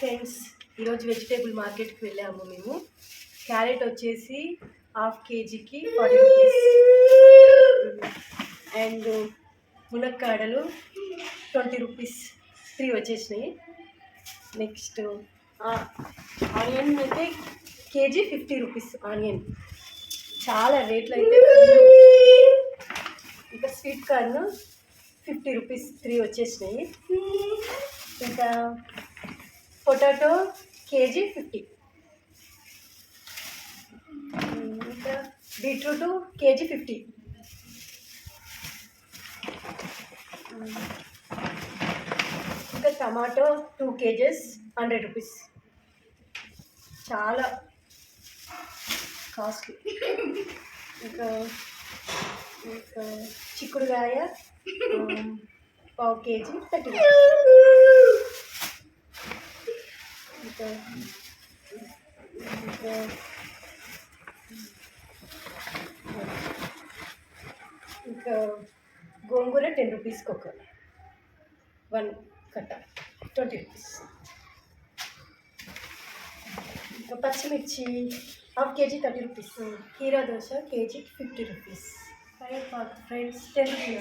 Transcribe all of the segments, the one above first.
Friends, ఈరోజు vegetable మార్కెట్కి వెళ్ళాము మేము. క్యారెట్ వచ్చేసి హాఫ్ కేజీకి 40 రూపీస్ అండ్ మునక్కాడలు 20 రూపీస్ 3 వచ్చేసినాయి. నెక్స్ట్ ఆనియన్ అయితే కేజీ 50 రూపీస్ ఆనియన్, చాలా రేట్లు అయితే. ఇంకా స్వీట్ కార్న్ 50 రూపీస్ 3 వచ్చేసినాయి. ఇంకా పొటాటో కేజీ 50, ఇంకా బీట్రూట్ కేజీ 50, ఇంకా టమాటో 2 కేజెస్ 100 రూపీస్, చాలా కాస్ట్లీ. ఇంకా ఇంకా చిక్కుడుకాయ పావు కేజీ 30 రూపీస్. ఇంకా ఇంకా గోంగూర 10 రూపీస్కి ఒక 1 కట్ట 20 రూపీస్. ఇంకా పచ్చిమిర్చి హాఫ్ కేజీ 30 రూపీస్. కీరా దోశ KG 50 rupees. Friends 10 rupees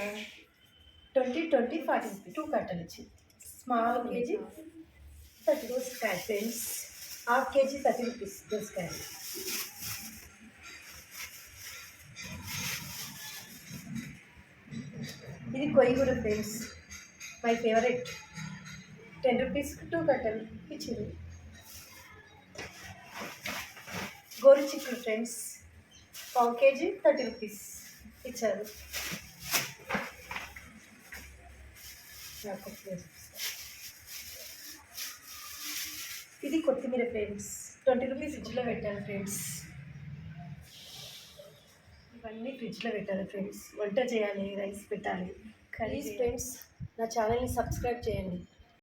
20 20 40 rupees 2 కట్టలు ఇచ్చింది. Small KG 30. దోసకాయ ఫ్రెండ్స్ హాఫ్ కేజీ 30 రూపీస్ దోసకాయ. ఇది కొయ్యగూర ఫ్రెండ్స్, మై ఫేవరెట్. 10 రూపీస్కి 2 కట్టలు ఇచ్చింది. గోరు చిక్కుడు ఫ్రెండ్స్ పావు కేజీ 30 రూపీస్ ఇచ్చారు. ఇది కొత్తిమీర ఫ్రెండ్స్ 20 రూపీస్ ఫ్రిడ్జ్లో పెట్టాను ఫ్రెండ్స్. ఇవన్నీ ఫ్రిడ్జ్లో పెట్టాలి ఫ్రెండ్స్. వంట చేయాలి, రైస్ పెట్టాలి, కర్రీస్ ఫ్రెండ్స్. నా ఛానల్ని సబ్స్క్రైబ్ చేయండి.